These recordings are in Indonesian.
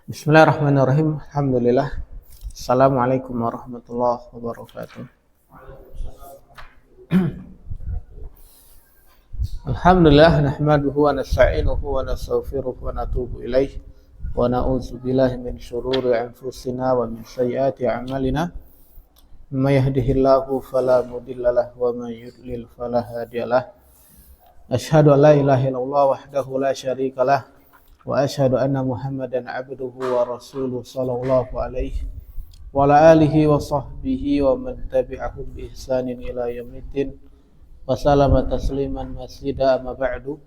Bismillahirrahmanirrahim. Alhamdulillah. Assalamualaikum warahmatullahi wabarakatuh. Alhamdulillah nahmaduhu wa nasta'inuhu wa nastaghfiruhu wa natubu ilaih wa na'udzu billahi min syururi anfusina wa min sayyiati a'malina. May yahdihillahu fala mudhillalah wa may yudlil fala hadiyalah. Asyhadu an la ilaha illallah wahdahu la syarikalah wa asyhadu anna Muhammadan abduhu wa rasuluhu sallallahu alaihi wa ala alihi wa sahbihi wa man tabi'ahum bi ihsanin ila yaumiddin wa sallama tasliman masjida amma ba'du.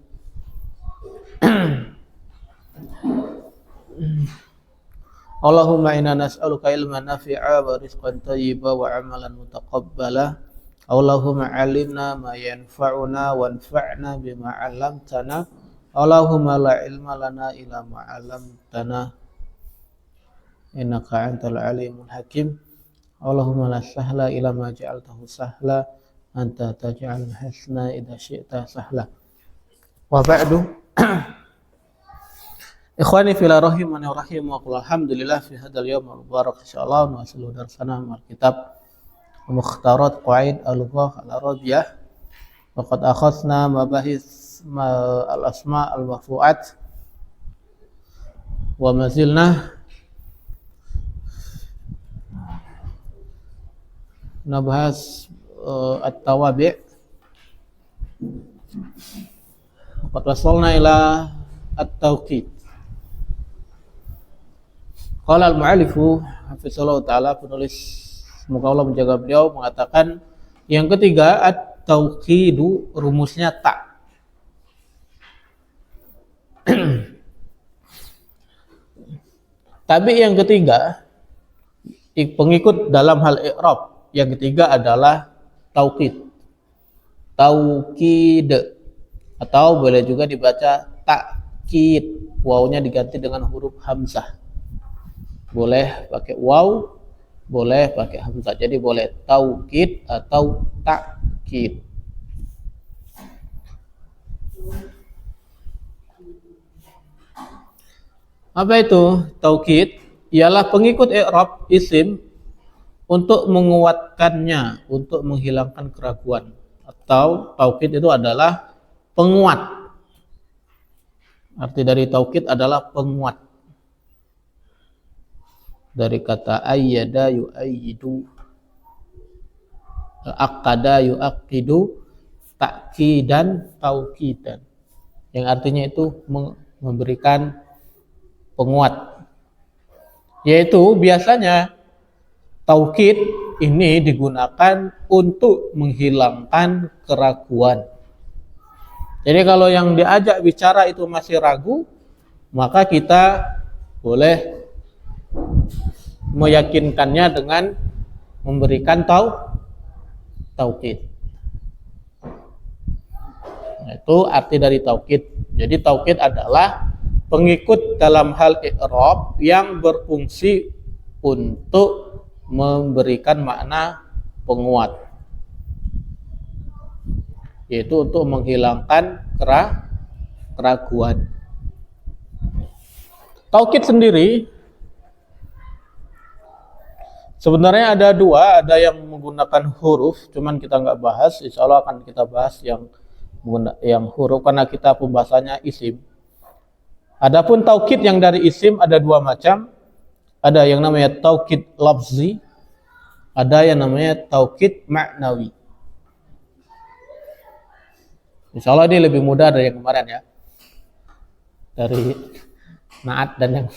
Allahumma inna nas'aluka ilman nafi'a wa rizqan thayyiba wa amalan mutaqabbala. Allahumma 'allimna ma yanfa'una wanfa'na bima 'allamtana. Allahumma la ilma lana illa ma 'allamtana innaka antal alimul hakim. Allahumma la sahla illa ma ja'altahu sahla anta taj'al hasna idza syi'ta sahla. Wa ba'du. Ikhwani fillah rahimani wa rahimakumullah. Alhamdulillah fi hadzal yaumil mubarak insyaallah nuwasilu darsana mal kitab Mukhtarat Qawaid al-Lughah al-Arabiyah. Waqad akhadna mabahis al-asma al-marfu'at wa mazilna nabahas at-tawabi'. Waqad wasalna ila at-tawqid. Qala al-mu'allifu hafizallahu ta'ala, penulis semoga Allah menjaga beliau, mengatakan yang ketiga at-tauqidu, rumusnya tak. Tapi yang ketiga, pengikut dalam hal i'rab, yang ketiga adalah tauqid. Tauqid atau boleh juga dibaca takkid, wawunya diganti dengan huruf hamzah. Boleh pakai waw, boleh pakai hamzah. Jadi boleh taukid atau takkid. Apa itu taukid? Ialah pengikut i'rab isim untuk menguatkannya, untuk menghilangkan keraguan. Atau taukid itu adalah penguat. Arti dari taukid adalah penguat. Dari kata ayyada yu'ayyidu, aqada yu'aqidu, ta'kidan tauqidan, yang artinya itu memberikan penguat. Yaitu biasanya taukid ini digunakan untuk menghilangkan keraguan. Jadi kalau yang diajak bicara itu masih ragu, maka kita boleh meyakinkannya dengan memberikan taukid. Itu arti dari taukid. Jadi taukid adalah pengikut dalam hal i'rab yang berfungsi untuk memberikan makna penguat, yaitu untuk menghilangkan keraguan. Taukid sendiri sebenarnya ada dua, ada yang menggunakan huruf, cuman kita nggak bahas. Insya Allah akan kita bahas yang huruf karena kita pembahasannya isim. Adapun taukid yang dari isim ada dua macam. Ada yang namanya taukid lafzi, ada yang namanya taukid ma'nawi. Insya Allah ini lebih mudah dari yang kemarin ya, dari Naat dan yang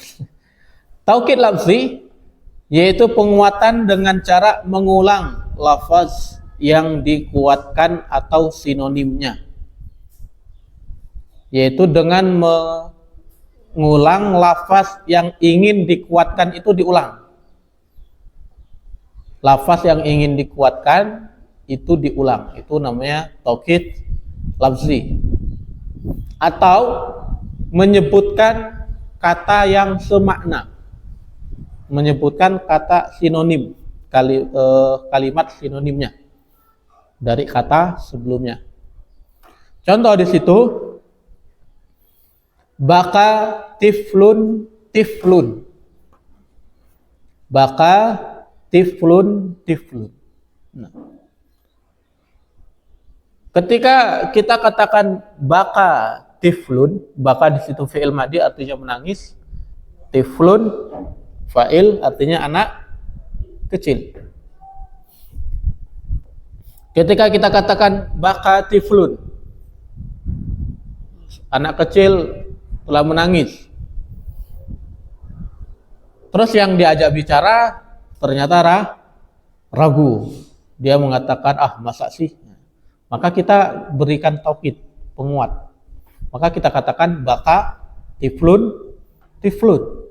taukid lafzi, yaitu penguatan dengan cara mengulang lafaz yang dikuatkan atau sinonimnya, yaitu dengan mengulang lafaz yang ingin dikuatkan itu diulang. Lafaz yang ingin dikuatkan itu diulang, itu namanya taukid lafzi. Atau menyebutkan kata yang semakna, menyebutkan kata sinonim, kalimat sinonimnya dari kata sebelumnya. Contoh di situ, baka tiflun, tiflun. Baka tiflun, tiflun. Nah. Ketika kita katakan baka tiflun, baka di situ fi'il madhi artinya menangis. Tiflun fa'il artinya anak kecil. Ketika kita katakan baka tiflun, anak kecil telah menangis. Terus yang diajak bicara ternyata ragu. Dia mengatakan, masa sih? Maka kita berikan taukid, penguat. Maka kita katakan baka tiflun, tiflun.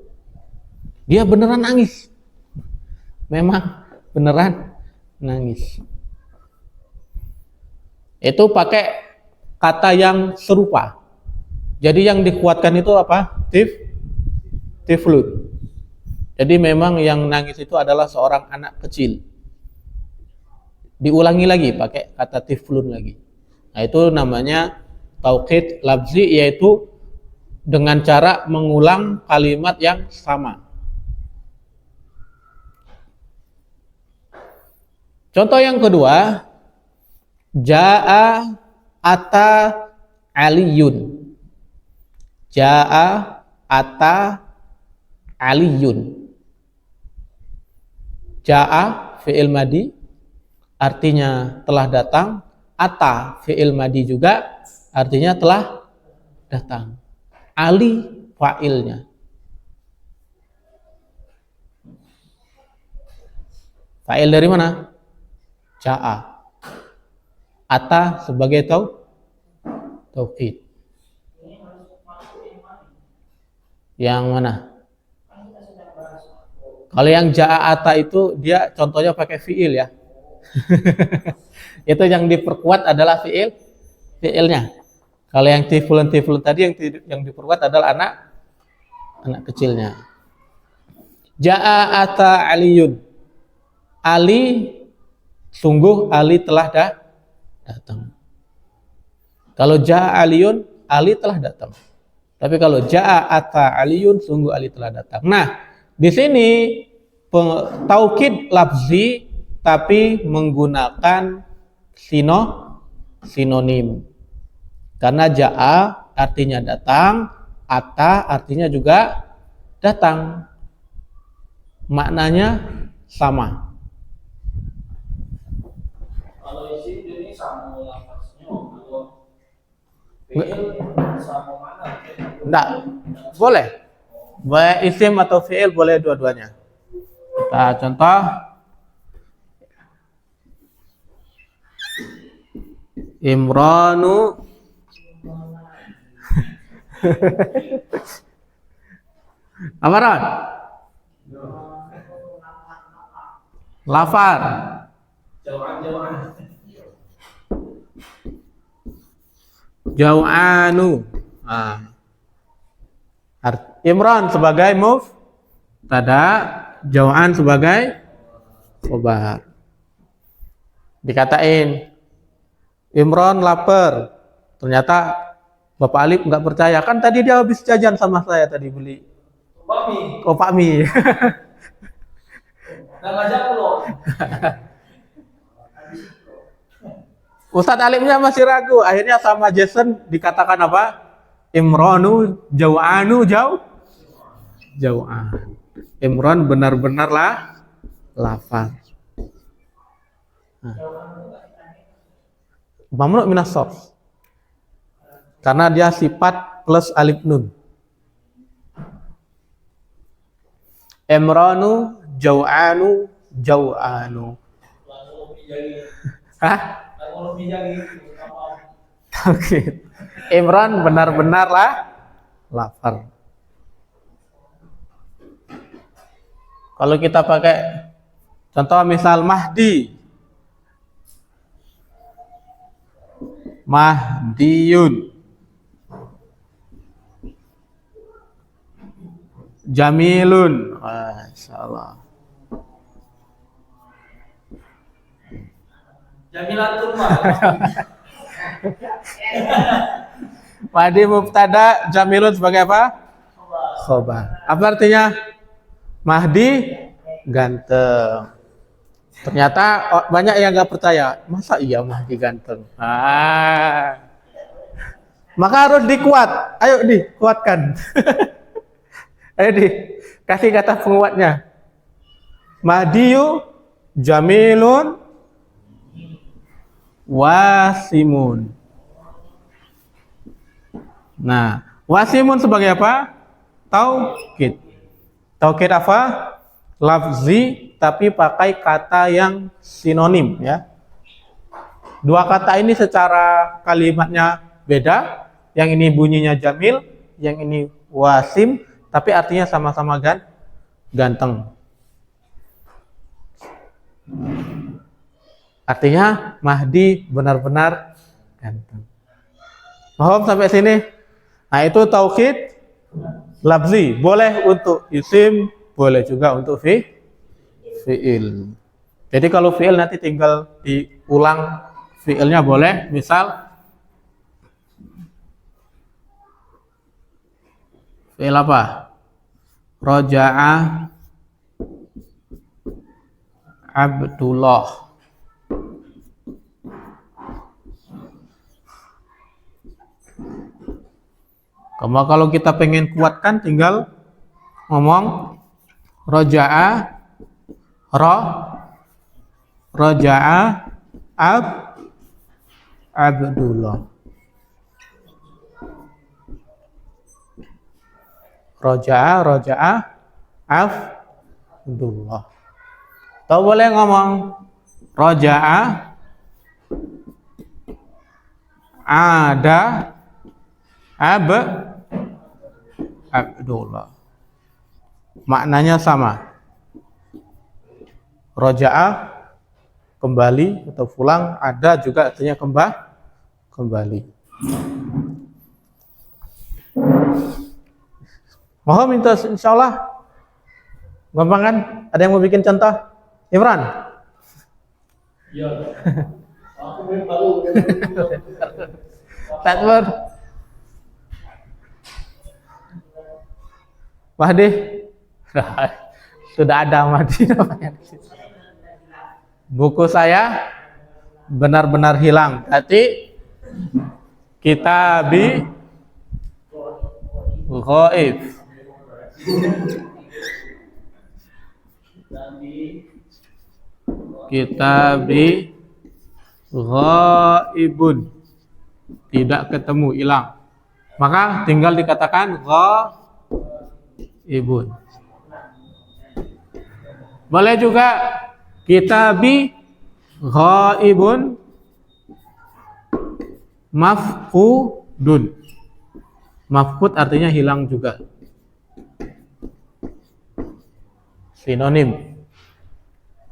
Dia beneran nangis. Memang beneran nangis. Itu pakai kata yang serupa. Jadi yang dikuatkan itu apa? Tiflun. Jadi memang yang nangis itu adalah seorang anak kecil. Diulangi lagi pakai kata tiflun lagi. Nah, itu namanya taukid lafzi, yaitu dengan cara mengulang kalimat yang sama. Contoh yang kedua, jaa ata aliyun. Jaa ata aliyun. Jaa fi'il madhi artinya telah datang, ata fi'il madhi juga artinya telah datang. Ali fa'ilnya. Fa'il dari mana? Jaa. Ata sebagai taukid. Yang mana? Kalau yang jaa ata itu dia contohnya pakai fiil ya. Itu yang diperkuat adalah fiilnya. Kalau yang tiflun tadi yang diperkuat adalah anak kecilnya. Jaa ata aliyun. Ali, sungguh Ali telah datang. Kalau jaa aliyun, Ali telah datang. Tapi kalau jaa ata aliyun, sungguh Ali telah datang. Nah, di sini taukid lafzi tapi menggunakan sinonim. Karena jaa artinya datang, ata artinya juga datang. Maknanya sama. Kalau isi ini sama lafaznya atau fi'il sama mana? Enggak, boleh. Baik isim atau fi'il boleh dua-duanya. Kita contoh. Imranu apa Ron? Lafar. Jau'anu. Imran sebagai mubtada, Jau'an sebagai khobar. Dikatain Imran lapar. Ternyata Bapak Alif nggak percaya. Kan tadi dia habis jajan sama saya tadi beli Pak mie. Ustadz Alimnya masih ragu. Akhirnya sama Jason dikatakan apa? Imranu Jau'anu Jau'an. Imran benar-benar lafaz. Mamnu minas sarf. Karena dia sifat plus alif nun. Imranu Jau'anu Jau'anu. Hah? Oke. Imran benar-benar lapar. Kalau kita pakai contoh misal Mahdiyun, Jamilun, masyaallah. Jamilatun Mahdi mubtada, Jamilun sebagai apa? khobar. Apa artinya? Mahdi ganteng. Ternyata banyak yang nggak percaya. Masa iya Mahdi ganteng? Maka harus dikuat. Ayo dikuatkan. Ayo kasih kata penguatnya. Mahdiyu jamilun wasimun. Nah, wasimun sebagai apa? Taukid. Taukid apa? Lafzi tapi pakai kata yang sinonim ya. Dua kata ini secara kalimatnya beda. Yang ini bunyinya jamil, yang ini wasim, tapi artinya sama-sama ganteng. Artinya Mahdi benar-benar ganteng. Paham sampai sini? Nah, itu taukid lafzi, boleh untuk isim, boleh juga untuk fi'il. Jadi kalau fi'il nanti tinggal diulang fi'ilnya boleh. Misal fi'il apa? Roja'a Abdullah. Kalau kita pengen kuatkan tinggal ngomong roja'a Abdullah. Roja'a Abdullah. Atau boleh ngomong roja'a ada Abdullah. Maknanya sama. Roja'a kembali atau pulang, ada juga artinya kembali. Mohon minta insyaallah. Gampang kan? Ada yang mau bikin contoh? Imran? Iya. Aku belum tahu. Tatwar. Mahdi. Sudah ada Mahdi namanya. Buku saya benar-benar hilang. Berarti kitabi ghaib. Kitabi ghaibun. Tidak ketemu, hilang. Maka tinggal dikatakan ghaibun. Boleh juga kitabi ghaibun mafqudun. Mafqud artinya hilang juga. Sinonim.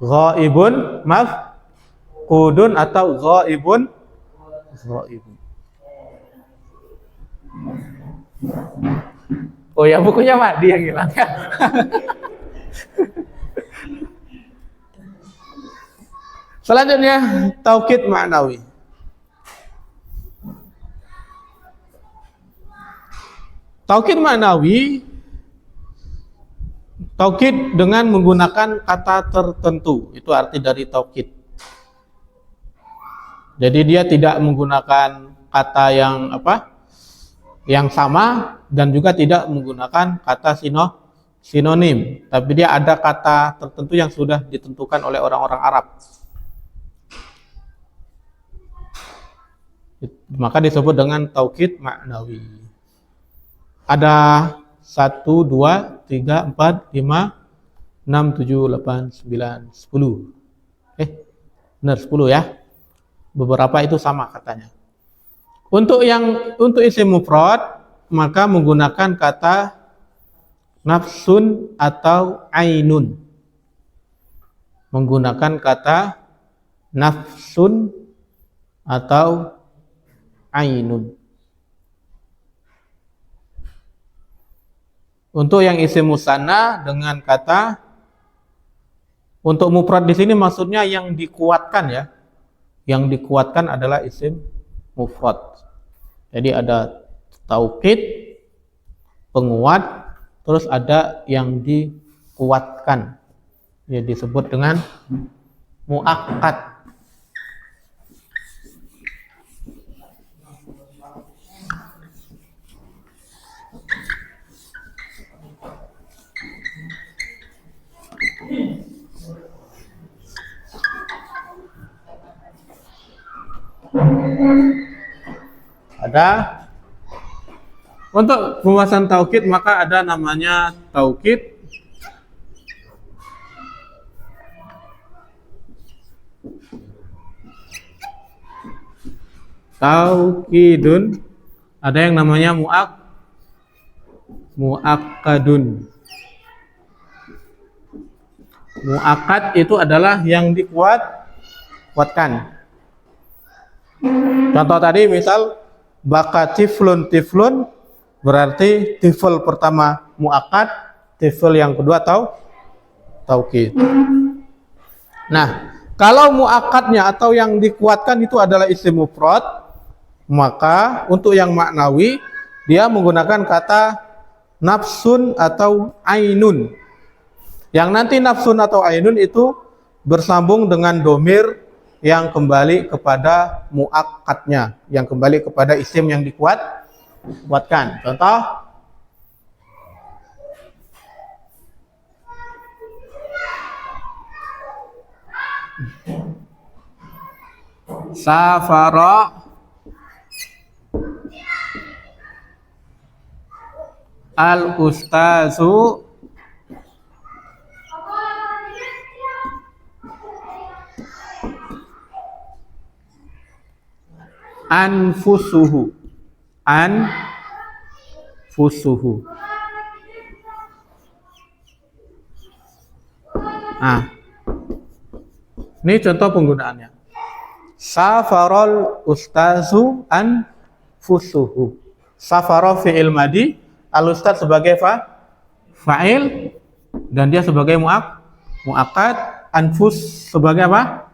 Ghaibun mafqudun atau ghaibun. Oh ya, bukunya Mahdi yang hilang ya. Selanjutnya taukid ma'nawi. Taukid ma'nawi, taukid dengan menggunakan kata tertentu, itu arti dari taukid. Jadi dia tidak menggunakan kata yang yang sama dan juga tidak menggunakan kata sinonim, tapi dia ada kata tertentu yang sudah ditentukan oleh orang-orang Arab. Maka disebut dengan taukid ma'nawi. Ada 1, 2, 3, 4, 5, 6, 7, 8, 9, 10. Benar 10 ya. Beberapa itu sama katanya. Untuk isim mufrad maka menggunakan kata nafsun atau ainun. Menggunakan kata nafsun atau ainun. Untuk yang isim musanna dengan kata, untuk mufrad di sini maksudnya yang dikuatkan ya. Yang dikuatkan adalah isim mufrad. Jadi ada taukid, penguat, terus ada yang dikuatkan, ya disebut dengan muakkad. Ada untuk pembahasan taukid, maka ada namanya taukid taukidun, ada yang namanya muakkadun. Muakkad itu adalah yang dikuatkan. Contoh tadi misal baka tiflun berarti tifl pertama muakkad, tifl yang kedua taukid. Nah, kalau muakkadnya atau yang dikuatkan itu adalah isim mufrad, maka untuk yang maknawi dia menggunakan kata nafsun atau ainun. Yang nanti nafsun atau ainun itu bersambung dengan domir yang kembali kepada muakkadnya, yang kembali kepada isim yang dikuatkan. Contoh, safara al-ustazu anfusuhu. Nah, ini contoh penggunaannya. Safarol ustazu anfusuhu. Safaro fi'il madi, al-ustaz sebagai fa'il, dan dia sebagai muakkad, anfus sebagai apa?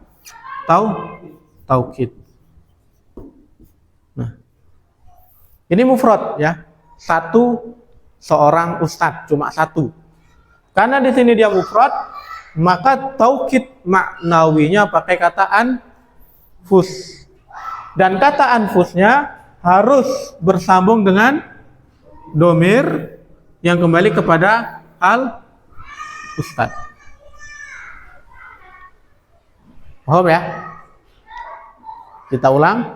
Taukid. Nah, ini mufrad ya. Seorang ustadz, cuma satu. Karena di sini dia mufrad, maka taukid maknawinya pakai kata anfus. Dan kata anfusnya harus bersambung dengan domir yang kembali kepada al-ustadz. Paham ya? Kita ulang.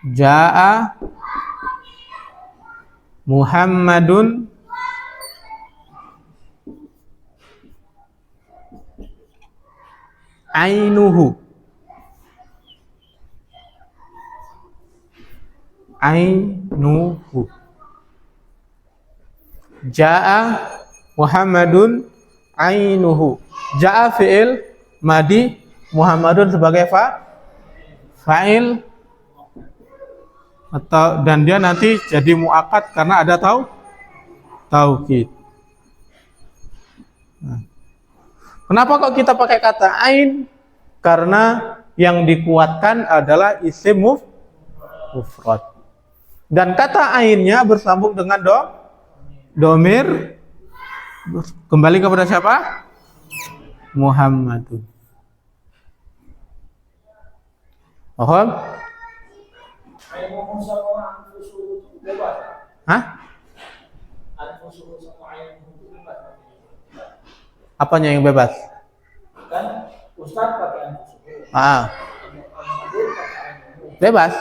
Ja'a Muhammadun ainuhu. Ja'a Muhammadun ainuhu. Ja'a fi'il madi, Muhammadun sebagai fa'il, atau dan dia nanti jadi muakkad karena ada taukid. Nah, kenapa kok kita pakai kata ain? Karena yang dikuatkan adalah isim mufrad. Dan kata ainnya bersambung dengan domir kembali kepada siapa? Muhammadun. Paham? Hah? Apanya yang bebas? Kan Ustaz pakai anfusuhu. Bebas.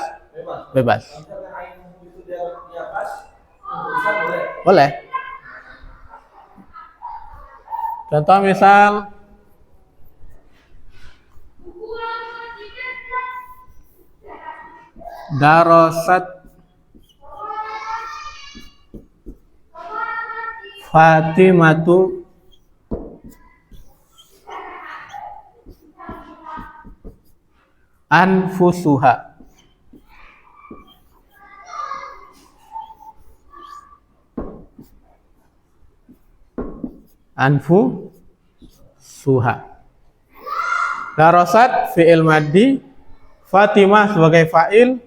Bebas. Boleh. Contoh misal darasat Fatimatu anfusuha. Anfusuha. Darasat fi'il maddi, Fatimah sebagai fa'il,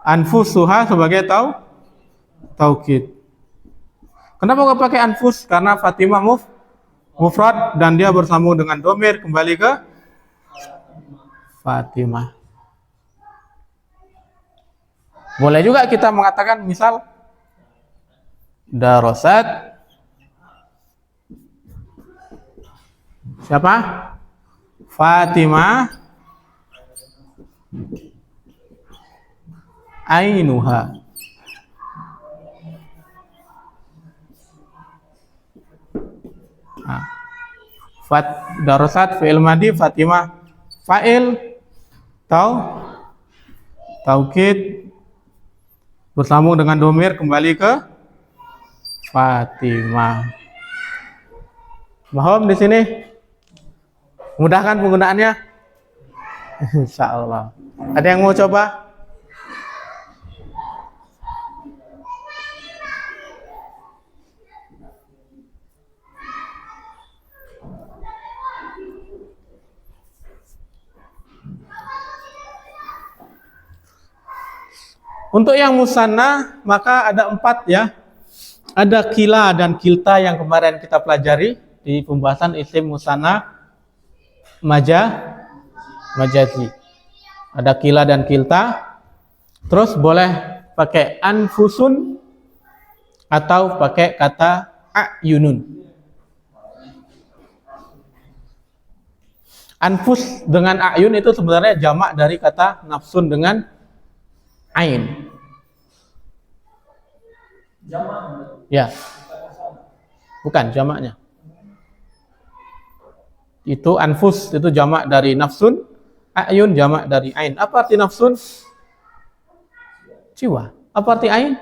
Anfusuha sebagai taukid. Kenapa kau pakai anfus? Karena Fatimah mufrad dan dia bersambung dengan domir kembali ke Fatimah. Boleh juga kita mengatakan misal darasat siapa? Fatimah ainuha. Nah, darasat fi'il madi, Fatimah fa'il, taukid bersambung dengan domir kembali ke Fatimah. Paham di sini? Mudah kan penggunaannya? Insyaallah. Ada yang mau coba? Untuk yang musanna maka ada 4 ya. Ada kila dan kilta yang kemarin kita pelajari di pembahasan isim musanna majazi. Ada kila dan kilta. Terus boleh pakai anfusun atau pakai kata ayunun. Anfus dengan ayun itu sebenarnya jamak dari kata nafsun dengan ain. Jamak. Ya. Bukan jamaknya. Itu anfus itu jamak dari nafsun, ayun jamak dari ain. Apa arti nafsun? Jiwa. Apa arti ain?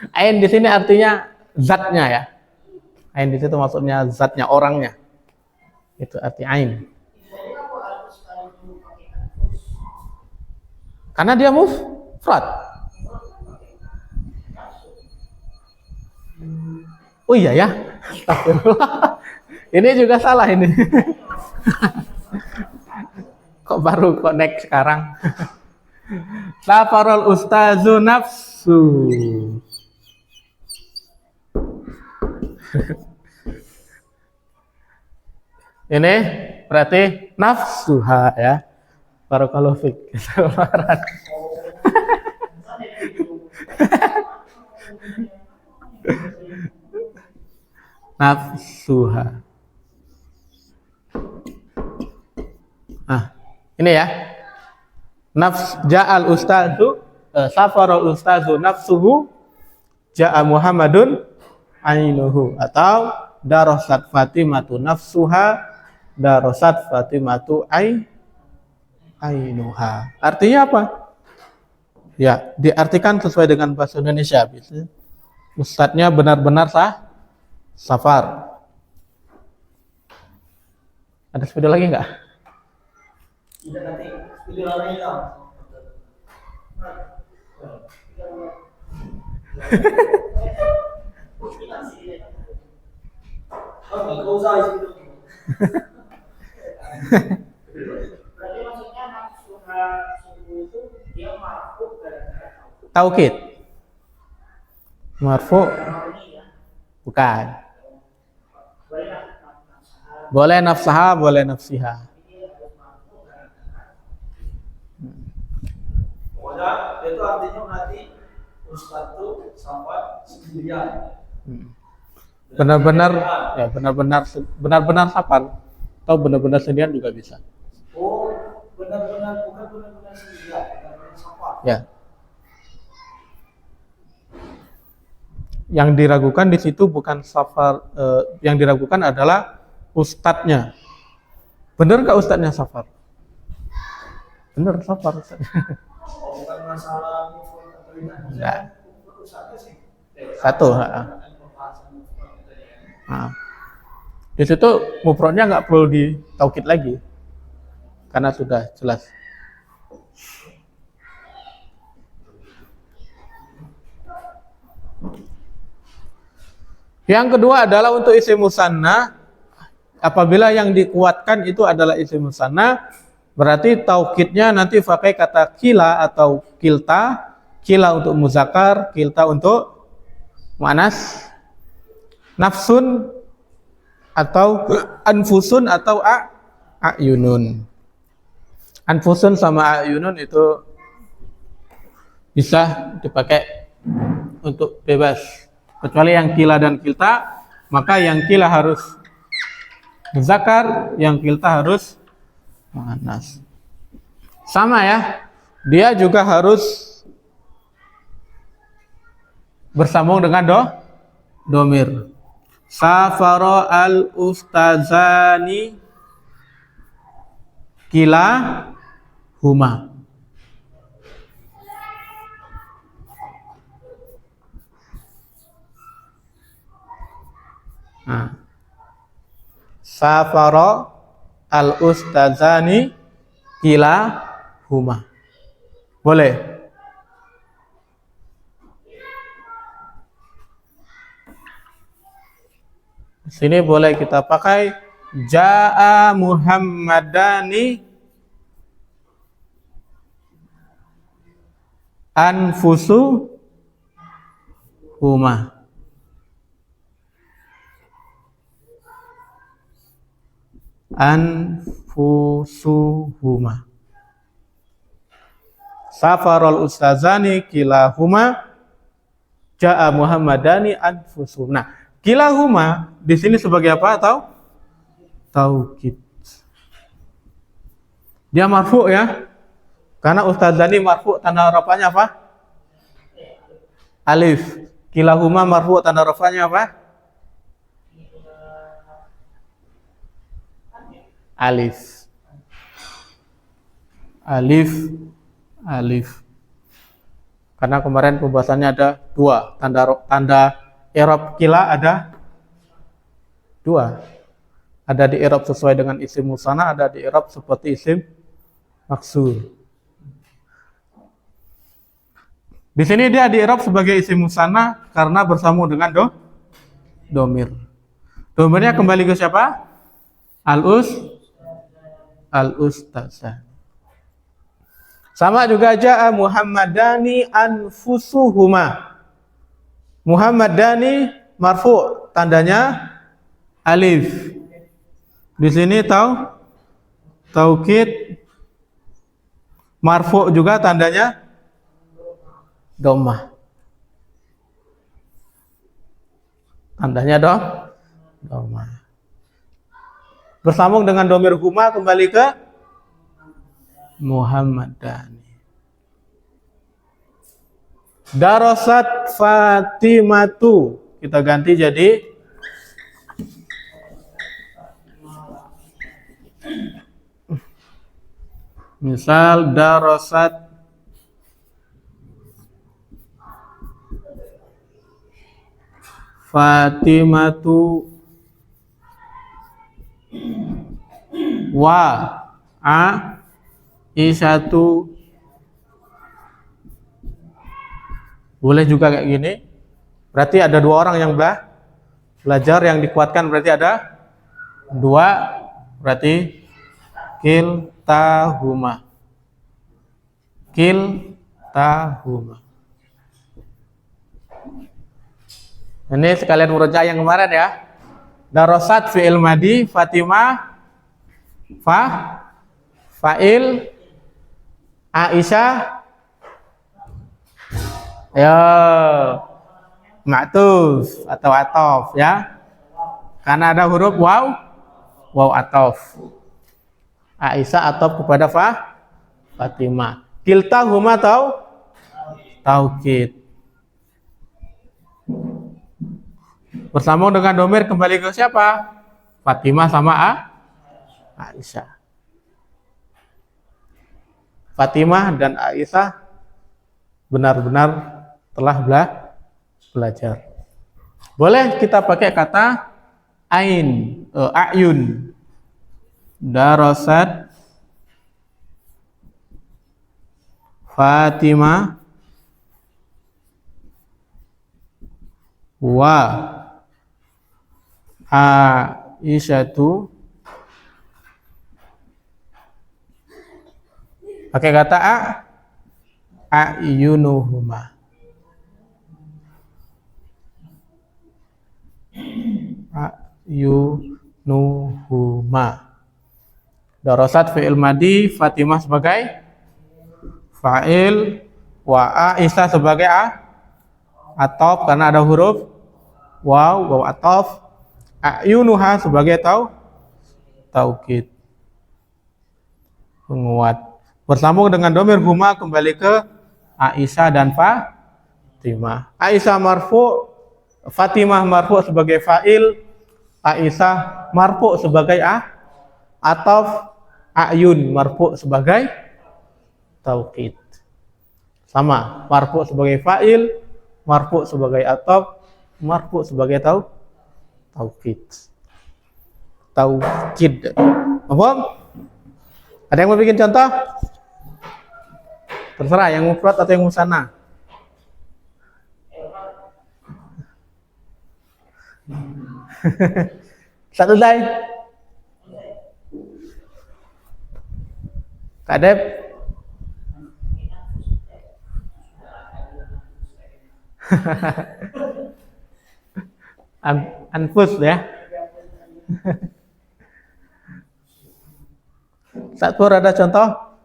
Ain di sini artinya zatnya ya. Ain di situ maksudnya zatnya, orangnya. Itu arti ain. Karena dia mufrad. Oh iya ya. Ini juga salah ini. Kok baru connect sekarang? Safarul ustazu nafsu. Ini berarti nafsuha ya. Barakallahu fiik. Nafsuha. Nah, ini ya. Ja'al ustazu safarul ustazu nafsuhu ja'a Muhammadun ainuhu atau darasat Fatimatu nafsuha darasat Fatimatu ainuha. Artinya apa? Ya, diartikan sesuai dengan bahasa Indonesia. Ustadznya benar-benar safar. Ada video lagi nggak? Tidak, nanti video lagi dong. Berarti maksudnya nafsuha itu dia marfu gara-gara Taukid. Marfu. Bukan. Boleh nafsaha, boleh nafsiha. Pokoknya itu artinya berarti ustaz itu sampai sendirian. Benar-benar ya, benar-benar safar atau benar-benar sendirian juga bisa. Oh, benar-benar bukan benar-benar sendirian, benar-benar sampai. Ya. Yang diragukan di situ bukan safar, yang diragukan adalah ustadznya. Benar nggak ustadznya safar? Benar safar ustadznya. Oh, bukan masalah Enggak. Satu. Nah, di situ mufradnya nggak perlu ditaukid lagi karena sudah jelas. Yang kedua adalah untuk isim musanna, apabila yang dikuatkan itu adalah isim musanna, Berarti taukidnya nanti pakai kata kila atau kilta. Kila untuk muzakkar, kilta untuk muannas. Nafsun atau anfusun atau a'yunun. Anfusun sama a'yunun itu bisa dipakai untuk bebas. Kecuali yang kila dan kilta, maka yang kila harus muzakkar, yang kilta harus muannas. Sama ya, dia juga harus bersambung dengan domir. Safara al ustazani kila huma. Nah. Safara al ustazani kila huma. Boleh? Sini boleh kita pakai Ja'a Muhammadani anfusu huma. Anfusuhuma. Safarul ustazani kilahuma. Ja'a Muhammadani anfusuhuma. Nah, kilahuma di sini sebagai apa? Taukid. Dia marfu ya. Karena ustazani marfu, tanda rafanya apa? Alif. Kilahuma marfu, tanda rafanya apa? Alif. Alif. Alif. Karena kemarin pembahasannya ada dua. Tanda i'rab kila ada dua. Ada di i'rab sesuai dengan isim musanna, ada di i'rab seperti isim maksur. Di sini dia di i'rab sebagai isim musanna karena bersambung dengan domir. Domirnya kembali ke siapa? Al-ustazah. Sama juga Ja'a Muhammadani anfusuhuma. Muhammadani marfu, tandanya alif. Di sini taukid marfu juga tandanya dhammah. Tandanya dhammah. Bersambung dengan domir huma kembali ke Muhammadani. Darasat Fatimatu, kita ganti jadi misal darasat Fatimatu wa Aisyatu. Boleh juga kayak gini. Berarti ada dua orang yang belajar, yang dikuatkan berarti ada dua. Berarti kiltahuma. Kiltahuma. Ini sekalian murojaah yang kemarin ya. Darasat fi'il madi, Fatimah fa'il, Aisyah ya ma'tuf atau atof ya. Karena ada huruf waw atof. Aisyah atof kepada Fatimah. Kiltahuma taukid. Bersambung dengan domir kembali ke siapa? Fatimah sama Aisyah. Fatimah dan Aisyah benar-benar telah belajar. Boleh kita pakai kata a'yun. Darasat Fatimah wa Aisyatu Pakai kata a'yunuhuma. A'yunuhuma. Darasat fi'il madi, Fatimah sebagai fa'il, wa Aisyah sebagai ataf karena ada huruf waw ataf, a'yunuha sebagai taukid penguat. Bersambung dengan domir huma kembali ke Aisyah dan Fatimah. Aisyah marfu, Fatimah marfu sebagai fa'il, Aisyah marfu sebagai ataf, a'yun marfu sebagai taukid. Sama, marfu sebagai fa'il, marfu sebagai ataf, marfu sebagai taukid. Taukid. Paham? Ada yang mau bikin contoh? Terserah, yang mufrad atau yang musanna. Satu day. Kak Dep. Anfus ya. Satpur ada contoh?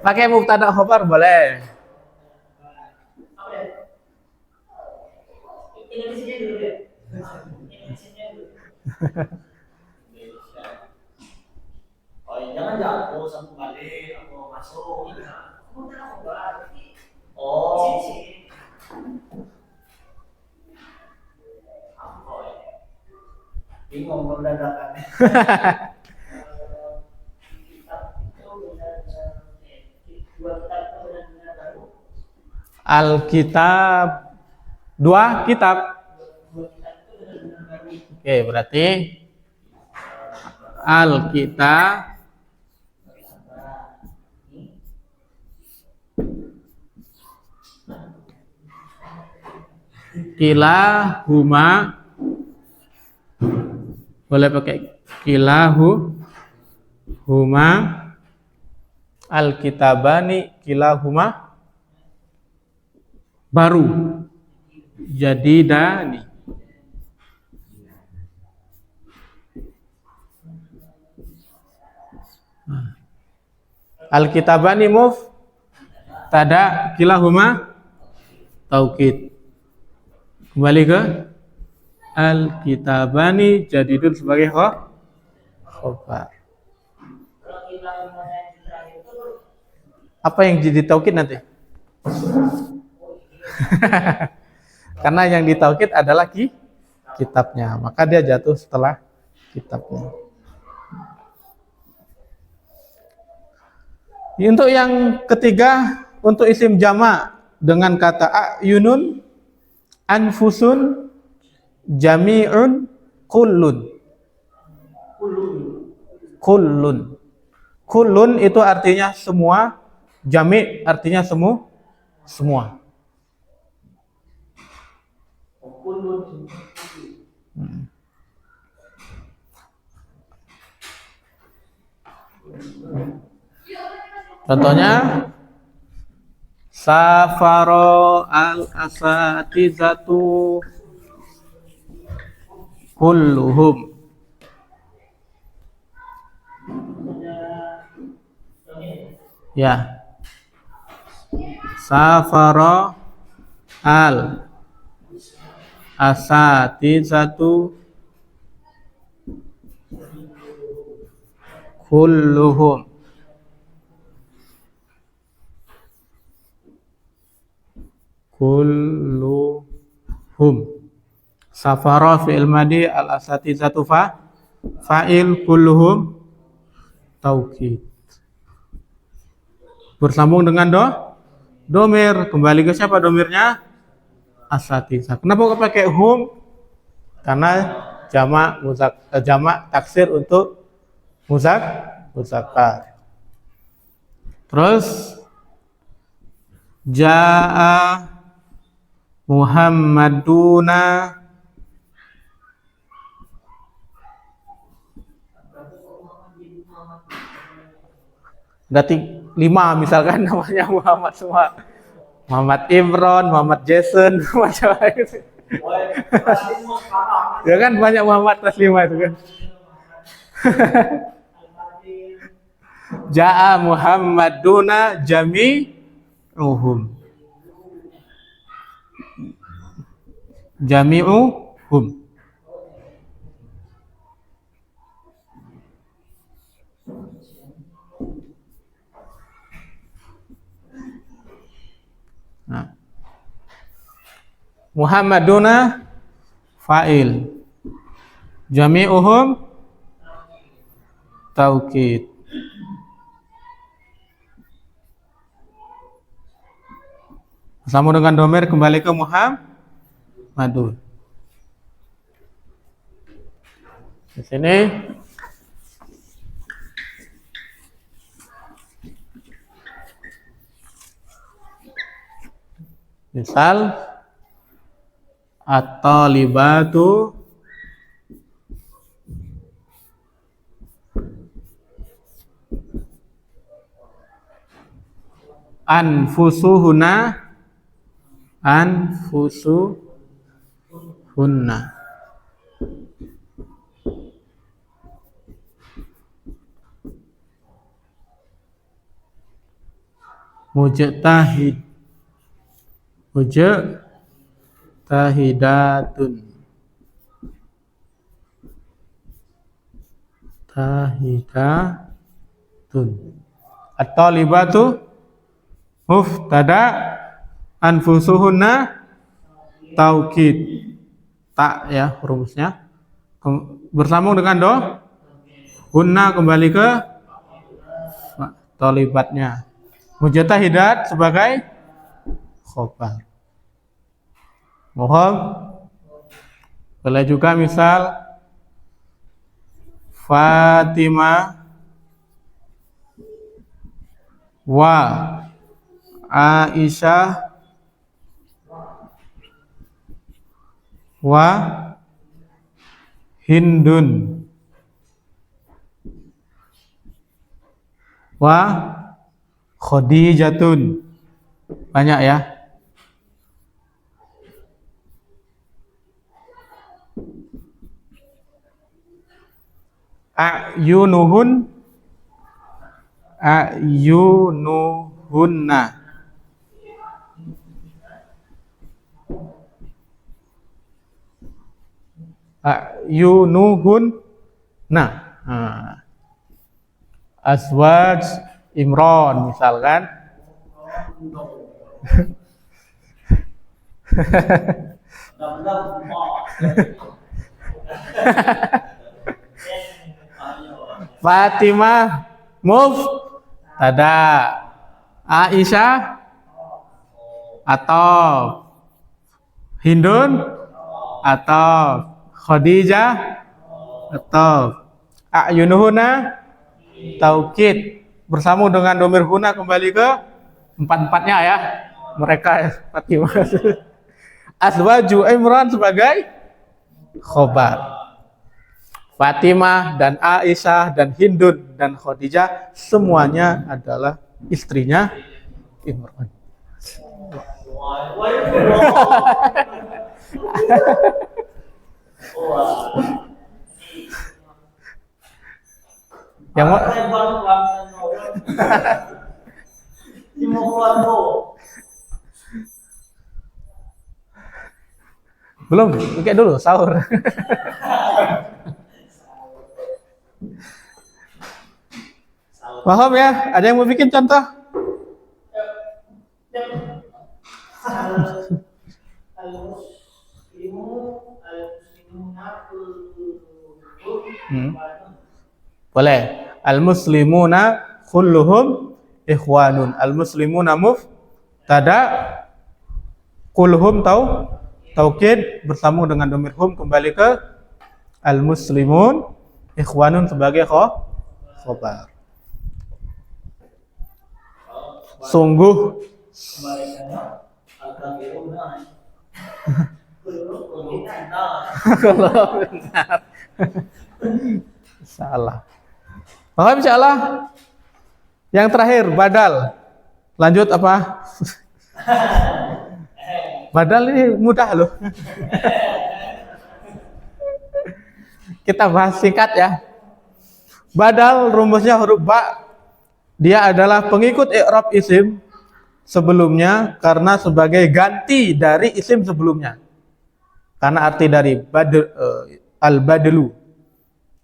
Pakai mubtada khobar boleh. Oh, jangan jatuh sama balik atau masuk. Oh. Bingung mendadakan. Alkitab, 2 kitab. Oke, berarti Alkitab kilahuma, boleh pakai kilahuma, alkitabani kilahuma baru jadidani. Alkitabani mubtada, kilahuma taukid. Kembali ke alkitabani jadidun sebagai khobar. Apa yang jadi taukid nanti? Karena yang ditaukid adalah kitabnya, maka dia jatuh setelah kitabnya. Untuk yang ketiga, untuk isim jamak dengan kata a'yunun, anfusun, jami'un, kullun. Kullun itu artinya semua, jami' artinya semua. Contohnya safaro al-asatizatu kulluhum. Ya. Safaro al-asatizatu kulluhum. Kulluhum. Safara fi'il madi, al-asatizatu fa'il, kulluhum taukid. Bersambung dengan domir. Kembali ke siapa domirnya? Asatizah. Kenapa kok pakai hum? Karena jamak taksir untuk muzakkar. Terus Ja'a Muhammaduna. Berarti 5 misalkan namanya Muhammad semua. Muhammad Imron, Muhammad Jason, macam itu. Ya kan banyak Muhammad kelas 5 itu kan. Ja'a Muhammaduna jami'uhum. Jami'uhum. Nah. Muhammaduna fa'il. Jami'uhum taukid. Bersama dengan domir kembali ke Muhammadun. Di sini misal at-talibatu anfusuhunna mujtahidatun at-talibatu mubtada anfusuhunna taukid tak ya rumusnya bersambung dengan hunna kembali ke talibatnya, mujtahidat sebagai khobar. Mohon boleh juga misal Fatimah wa Aisyah wa Hindun wa Khadijatun. Banyak ya. Ayunuhunna. Ayunuhunna. Azwaj Imron misalkan. Fatimah mubtada, Aisyah atau Hindun atau Khadijah atau ayunuhuna taukid bersambung dengan domir huna kembali ke empat-empatnya ya, mereka Fatimah. Azwaju Imran sebagai khobar. Fatimah dan Aisyah dan Hindun dan Khadijah semuanya adalah istrinya Imran. Yang belum, kayak dulu sahur. Paham ya? Ada yang mau bikin contoh? Boleh. Al-muslimuna kulluhum ikhwanun. Al-muslimuna mubtada, kulluhum taukid bersambung dengan domir hum kembali ke al-muslimun, ikhwanun sebagai khobar. Sungguh kebalikannya al-kafiruna. Nah, Kalau benar. Salah. Paham insyaallah. Yang terakhir badal. Lanjut apa? Badal ini mudah loh. Kita bahas singkat ya. Badal rumusnya huruf ba. Dia adalah pengikut i'rab isim sebelumnya karena sebagai ganti dari isim sebelumnya. Karena arti dari al-badlu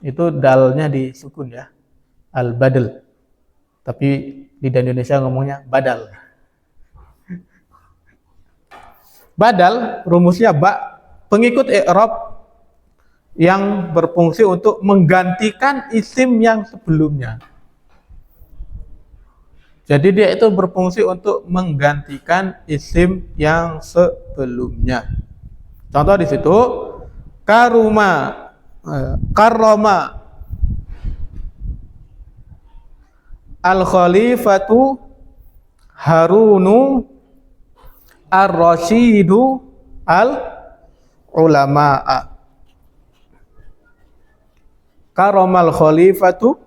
itu dalnya disukun ya. Al-badl. Tapi di Indonesia ngomongnya badal. Badal rumusnya ba, pengikut i'rab yang berfungsi untuk menggantikan isim yang sebelumnya. Jadi dia itu berfungsi untuk menggantikan isim yang sebelumnya. Contoh di situ karroma al-khalifatu Harunu ar-rasyidu al-ulama'a. Karomal khalifatu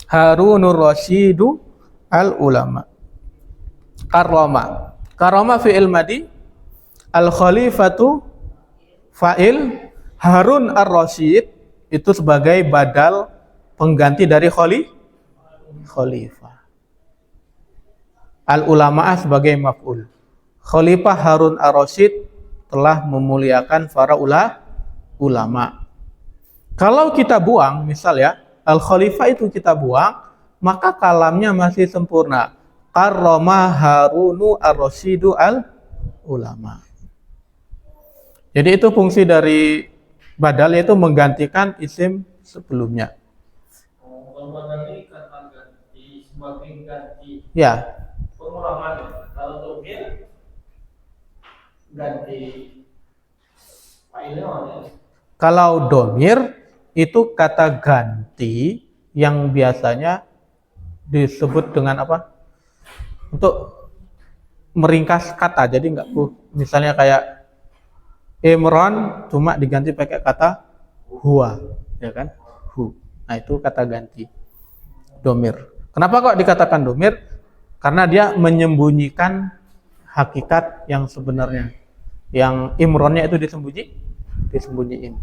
Harunur rasyidu al-ulama. Karoma fi'il madi, al-khalifatu fa'il, Harun ar-rasyid itu sebagai badal pengganti dari khalifah. Al-ulama sebagai maf'ul. Khalifah Harun ar-rasyid telah memuliakan para ulama. Kalau kita buang, misal ya, al-khalifah itu kita buang, maka kalamnya masih sempurna. Karroma Harunu ar-rasyidu al-ulama. Jadi itu fungsi dari badal, yaitu menggantikan isim sebelumnya. kalau badal kata ganti sebagai ganti Ya, pengulangan. Kalau domir ganti fa'ilnya mana? kalau domir itu kata ganti yang biasanya disebut dengan apa? Untuk meringkas kata, jadi enggak misalnya kayak Imron cuma diganti pakai kata huwa, ya kan? Hu. Nah, itu kata ganti domir. Kenapa kok dikatakan domir? Karena dia menyembunyikan hakikat yang sebenarnya. Yang Imronnya itu disembunyiin.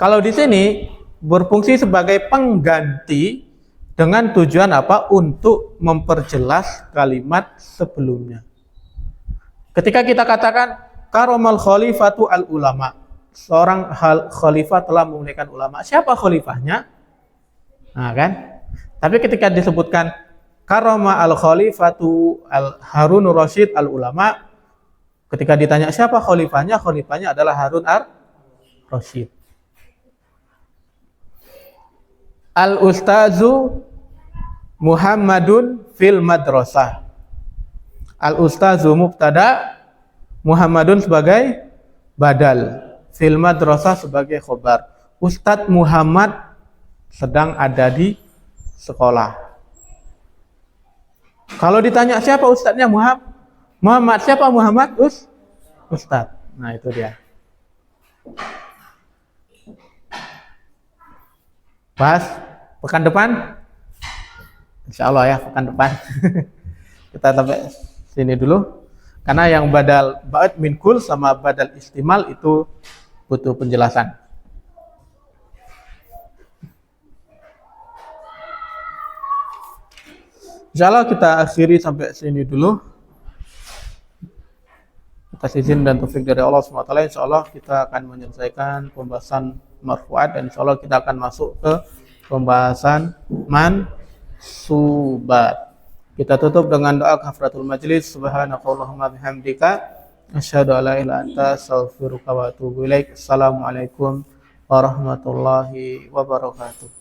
Kalau di sini berfungsi sebagai pengganti dengan tujuan apa? Untuk memperjelas kalimat sebelumnya. Ketika kita katakan karomal khalifatu al-ulama, seorang khalifah telah memuliakan ulama. Siapa khalifahnya? Nah, kan? Tapi ketika disebutkan karoma al-khalifatu al-Harunur Rasyid al-ulama, ketika ditanya siapa khalifahnya, khalifahnya adalah Harun ar-Rasyid. Al-ustazu Muhammadun fil madrasah. Al-ustazu mubtada, Muhammadun sebagai badal, fil madrasah sebagai khobar. Ustadz Muhammad sedang ada di sekolah. Kalau ditanya siapa ustadznya, Muhammad. Siapa Muhammad? Ustadz. Nah, itu dia. Bahas pekan depan, insya Allah ya, pekan depan. Kita sampai sini dulu, karena yang badal ba'd min kul sama badal istimal itu butuh penjelasan. Insya Allah kita akhiri sampai sini dulu. Atas izin dan taufik dari Allah SWT, insya Allah kita akan menyelesaikan pembahasan marfu'at, dan insya Allah kita akan masuk ke pembahasan mansubat. Kita tutup dengan doa kafaratul majlis. Subhanakallahumma bihamdika asyhadu an la ilaha illa anta astaghfiruka wa atubu ilaik. Assalamualaikum warahmatullahi wabarakatuh.